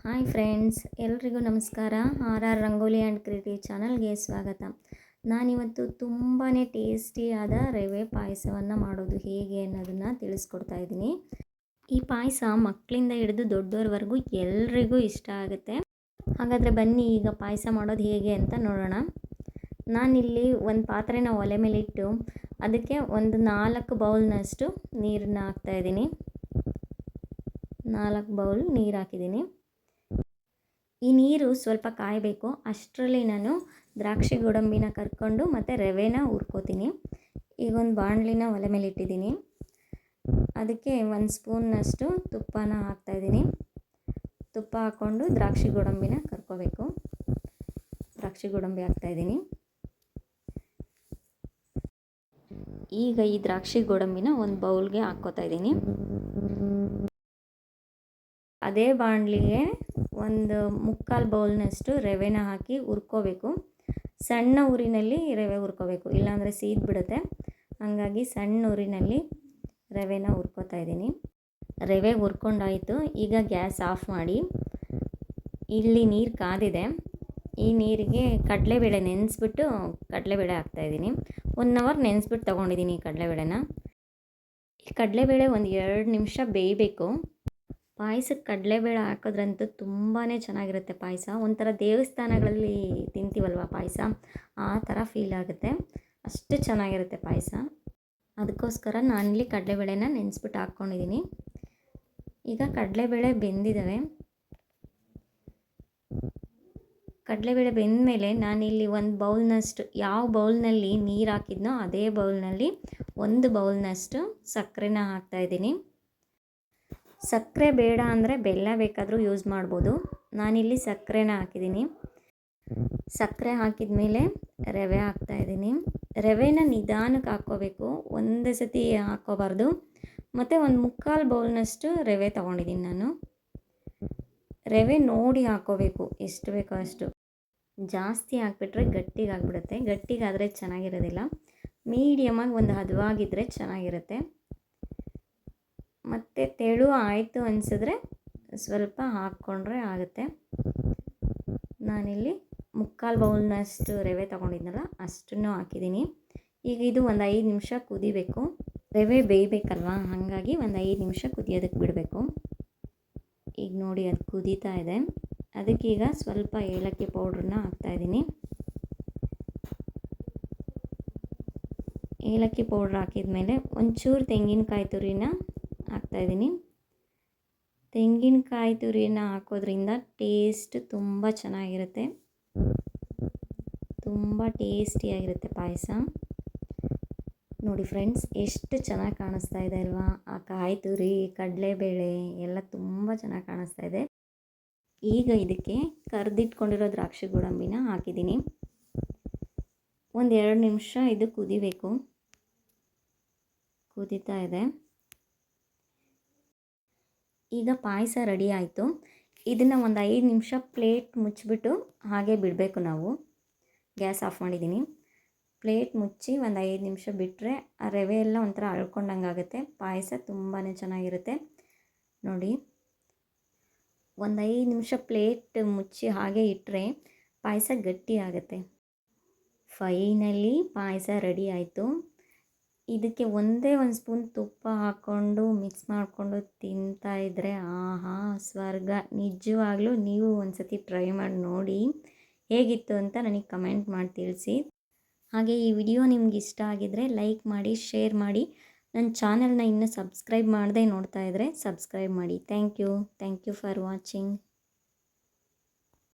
Hi friends, ಎಲ್ರಿಗೂ ನಮಸ್ಕಾರ. R rangoli and creative ಚಾನಲ್ಗೆ ಸ್ವಾಗತ. ನಾನಿವತ್ತು ತುಂಬಾ ಟೇಸ್ಟಿಯಾದ ರವೆ ಪಾಯಸವನ್ನು ಮಾಡೋದು ಹೇಗೆ ಅನ್ನೋದನ್ನು ತಿಳಿಸ್ಕೊಡ್ತಾ ಇದ್ದೀನಿ. ಈ ಪಾಯಸ ಮಕ್ಕಳಿಂದ ಹಿಡಿದು ದೊಡ್ಡವ್ರವರೆಗೂ ಎಲ್ರಿಗೂ ಇಷ್ಟ ಆಗುತ್ತೆ. ಹಾಗಾದರೆ ಬನ್ನಿ ಈಗ ಪಾಯಸ ಮಾಡೋದು ಹೇಗೆ ಅಂತ ನೋಡೋಣ. ನಾನಿಲ್ಲಿ ಒಂದು ಪಾತ್ರೆನ ಒಲೆ ಮೇಲಿಟ್ಟು ಅದಕ್ಕೆ ಒಂದು 4 ಬೌಲ್ನಷ್ಟು ನೀರನ್ನ ಹಾಕ್ತಾಯಿದ್ದೀನಿ. 4 ಬೌಲ್ ನೀರು ಹಾಕಿದ್ದೀನಿ. ಈ ನೀರು ಸ್ವಲ್ಪ ಕಾಯಬೇಕು. ಅಷ್ಟರಲ್ಲಿ ನಾನು ದ್ರಾಕ್ಷಿ ಗೋಡಂಬಿನ ಕರ್ಕೊಂಡು ಮತ್ತು ರವೆನ ಹುರ್ಕೋತೀನಿ. ಈಗ ಒಂದು ಬಾಣಲಿನ ಒಲೆ ಮೇಲೆ ಇಟ್ಟಿದ್ದೀನಿ. ಅದಕ್ಕೆ 1 ಸ್ಪೂನ್ನಷ್ಟು ತುಪ್ಪನ ಹಾಕ್ತಾಯಿದ್ದೀನಿ. ತುಪ್ಪ ಹಾಕ್ಕೊಂಡು ದ್ರಾಕ್ಷಿ ಗೋಡಂಬಿನ ಕರ್ಕೋಬೇಕು. ದ್ರಾಕ್ಷಿ ಗೋಡಂಬಿ ಹಾಕ್ತಾಯಿದ್ದೀನಿ. ಈಗ ಈ ದ್ರಾಕ್ಷಿ ಗೋಡಂಬಿನ ಒಂದು ಬೌಲ್ಗೆ ಹಾಕ್ಕೋತಾ ಇದ್ದೀನಿ. ಅದೇ ಬಾಣಲಿಗೆ ಒಂದು 3/4 ಬೌಲ್ನಷ್ಟು ರವೆನ ಹಾಕಿ ಹುರ್ಕೋಬೇಕು. ಸಣ್ಣ ಉರಿನಲ್ಲಿ ರವೆ ಹುರ್ಕೋಬೇಕು, ಇಲ್ಲಾಂದರೆ ಸೀದ್ಬಿಡುತ್ತೆ. ಹಾಗಾಗಿ ಸಣ್ಣ ಉರಿನಲ್ಲಿ ರವೆನ ಹುರ್ಕೋತಾ ಇದ್ದೀನಿ. ರವೆ ಹುರ್ಕೊಂಡಾಯಿತು. ಈಗ ಗ್ಯಾಸ್ ಆಫ್ ಮಾಡಿ ಇಲ್ಲಿ ನೀರು ಕಾದಿದೆ. ಈ ನೀರಿಗೆ ಕಡಲೆಬೇಳೆ ನೆನೆಸ್ಬಿಟ್ಟು ಕಡಲೆಬೇಳೆ ಹಾಕ್ತಾಯಿದ್ದೀನಿ. 1 ಅವರ್ ನೆನೆಸ್ಬಿಟ್ಟು ತೊಗೊಂಡಿದ್ದೀನಿ ಈ ಕಡಲೆಬೇಳೆನ. ಈ ಕಡಲೆಬೇಳೆ ಒಂದು 2 ನಿಮಿಷ ಬೇಯಬೇಕು. ಪಾಯಸಕ್ಕೆ ಕಡಲೆಬೇಳೆ ಹಾಕೋದ್ರಂತೂ ತುಂಬಾ ಚೆನ್ನಾಗಿರುತ್ತೆ. ಪಾಯಸ ಒಂಥರ ದೇವಸ್ಥಾನಗಳಲ್ಲಿ ತಿಂತೀವಲ್ವ ಪಾಯಸ, ಆ ಥರ ಫೀಲ್ ಆಗುತ್ತೆ. ಅಷ್ಟು ಚೆನ್ನಾಗಿರುತ್ತೆ ಪಾಯಸ. ಅದಕ್ಕೋಸ್ಕರ ನಾನಿಲ್ಲಿ ಕಡಲೆಬೇಳೆನ ನೆನೆಸ್ಬಿಟ್ಟು ಹಾಕ್ಕೊಂಡಿದ್ದೀನಿ. ಈಗ ಕಡಲೆಬೇಳೆ ಬೆಂದಿದ್ದಾವೆ. ಕಡಲೆಬೇಳೆ ಬೆಂದಮೇಲೆ ನಾನಿಲ್ಲಿ 1 ಬೌಲ್ನಷ್ಟು, ಯಾವ ಬೌಲ್ನಲ್ಲಿ ನೀರು ಹಾಕಿದ್ನೋ ಅದೇ ಬೌಲ್ನಲ್ಲಿ 1 ಬೌಲ್ನಷ್ಟು ಸಕ್ಕರೆನ ಹಾಕ್ತಾಯಿದ್ದೀನಿ. ಸಕ್ಕರೆ ಬೇಡ ಅಂದರೆ ಬೆಲ್ಲ ಬೇಕಾದರೂ ಯೂಸ್ ಮಾಡ್ಬೋದು. ನಾನಿಲ್ಲಿ ಸಕ್ಕರೆನ ಹಾಕಿದ್ದೀನಿ. ಸಕ್ಕರೆ ಹಾಕಿದ ಮೇಲೆ ರವೆ ಹಾಕ್ತಾಯಿದ್ದೀನಿ. ರವೆನ ನಿಧಾನಕ್ಕೆ ಹಾಕ್ಕೋಬೇಕು, ಒಂದೇ ಸತಿ ಹಾಕ್ಕೋಬಾರ್ದು. ಮತ್ತು ಒಂದು 3/4 ಬೌಲ್ನಷ್ಟು ರವೆ ತೊಗೊಂಡಿದ್ದೀನಿ ನಾನು. ರವೆ ನೋಡಿ ಹಾಕ್ಕೋಬೇಕು, ಎಷ್ಟು ಬೇಕೋ ಅಷ್ಟು. ಜಾಸ್ತಿ ಹಾಕ್ಬಿಟ್ರೆ ಗಟ್ಟಿಗಾಗ್ಬಿಡುತ್ತೆ. ಗಟ್ಟಿಗಾದರೆ ಚೆನ್ನಾಗಿರೋದಿಲ್ಲ. ಮೀಡಿಯಮಾಗಿ ಒಂದು ಹದವಾಗಿದ್ದರೆ ಚೆನ್ನಾಗಿರುತ್ತೆ. ಮತ್ತು ತೆಳು ಆಯಿತು ಅನಿಸಿದ್ರೆ ಸ್ವಲ್ಪ ಹಾಕ್ಕೊಂಡ್ರೆ ಆಗುತ್ತೆ. ನಾನಿಲ್ಲಿ 3/4 ಬೌಲ್ನಷ್ಟು ರವೆ ತೊಗೊಂಡಿದ್ನಲ್ಲ ಅಷ್ಟನ್ನು ಹಾಕಿದ್ದೀನಿ. ಈಗ ಇದು ಒಂದು 5 ನಿಮಿಷ ಕುದಿಬೇಕು. ರವೆ ಬೇಯಬೇಕಲ್ವ, ಹಾಗಾಗಿ ಒಂದು 5 ನಿಮಿಷ ಕುದಿಯೋದಕ್ಕೆ ಬಿಡಬೇಕು. ಈಗ ನೋಡಿ ಅದು ಕುದೀತಾ ಇದೆ. ಅದಕ್ಕೀಗ ಸ್ವಲ್ಪ ಏಲಕ್ಕಿ ಪೌಡ್ರನ್ನ ಹಾಕ್ತಾಯಿದ್ದೀನಿ. ಏಲಕ್ಕಿ ಪೌಡ್ರ್ ಹಾಕಿದ ಮೇಲೆ ಒಂಚೂರು ತೆಂಗಿನಕಾಯಿ ತುರಿನ ಹಾಕ್ತಾಯಿದ್ದೀನಿ. ತೆಂಗಿನಕಾಯಿ ತುರಿನ ಹಾಕೋದ್ರಿಂದ ಟೇಸ್ಟ್ ತುಂಬ ಚೆನ್ನಾಗಿರುತ್ತೆ. ತುಂಬ ಟೇಸ್ಟಿಯಾಗಿರುತ್ತೆ ಪಾಯಸ. ನೋಡಿ ಫ್ರೆಂಡ್ಸ್, ಎಷ್ಟು ಚೆನ್ನಾಗಿ ಕಾಣಿಸ್ತಾ ಇದೆ ಅಲ್ವಾ. ಆ ಕಾಯಿ ತುರಿ, ಕಡಲೆಬೇಳೆ ಎಲ್ಲ ತುಂಬ ಚೆನ್ನಾಗಿ ಕಾಣಿಸ್ತಾ ಇದೆ. ಈಗ ಇದಕ್ಕೆ ಕರೆದಿಟ್ಕೊಂಡಿರೋ ದ್ರಾಕ್ಷಿ ಗೋಡಂಬಿನ ಹಾಕಿದ್ದೀನಿ. ಒಂದು 2 ನಿಮಿಷ ಇದು ಕುದಿಬೇಕು. ಕುದೀತಾ ಇದೆ. ಈಗ ಪಾಯಸ ರೆಡಿ ಆಯಿತು. ಇದನ್ನು ಒಂದು 5 ನಿಮಿಷ ಪ್ಲೇಟ್ ಮುಚ್ಚಿಬಿಟ್ಟು ಹಾಗೆ ಬಿಡಬೇಕು ನಾವು. ಗ್ಯಾಸ್ ಆಫ್ ಮಾಡಿದ್ದೀನಿ. ಪ್ಲೇಟ್ ಮುಚ್ಚಿ ಒಂದು 5 ನಿಮಿಷ ಬಿಟ್ಟರೆ ಆ ರವೆ ಎಲ್ಲ ಒಂಥರ ಅಳ್ಕೊಂಡಂಗೆ ಆಗುತ್ತೆ. ಪಾಯಸ ತುಂಬಾ ಚೆನ್ನಾಗಿರುತ್ತೆ. ನೋಡಿ, ಒಂದು 5 ನಿಮಿಷ ಪ್ಲೇಟ್ ಮುಚ್ಚಿ ಹಾಗೆ ಇಟ್ಟರೆ ಪಾಯಸ ಗಟ್ಟಿ ಆಗುತ್ತೆ. ಫೈನಲಿ ಪಾಯಸ ರೆಡಿ ಆಯಿತು. ಇದಕ್ಕೆ ಒಂದೇ 1 ಸ್ಪೂನ್ ತುಪ್ಪ ಹಾಕ್ಕೊಂಡು ಮಿಕ್ಸ್ ಮಾಡಿಕೊಂಡು ತಿಂತಾಯಿದ್ರೆ ಆಹಾ ಸ್ವರ್ಗ. ನಿಜವಾಗ್ಲೂ ನೀವು ಒಂದು ಸತಿ ಟ್ರೈ ಮಾಡಿ ನೋಡಿ, ಹೇಗಿತ್ತು ಅಂತ ನನಗೆ ಕಮೆಂಟ್ ಮಾಡಿ ತಿಳಿಸಿ. ಹಾಗೆ ಈ ವಿಡಿಯೋ ನಿಮ್ಗೆ ಇಷ್ಟ ಆಗಿದ್ದರೆ ಲೈಕ್ ಮಾಡಿ, ಶೇರ್ ಮಾಡಿ. ನನ್ನ ಚಾನಲ್ನ ಇನ್ನೂ ಸಬ್ಸ್ಕ್ರೈಬ್ ಮಾಡದೆ ನೋಡ್ತಾ ಇದ್ದರೆ ಸಬ್ಸ್ಕ್ರೈಬ್ ಮಾಡಿ. Thank you for watching.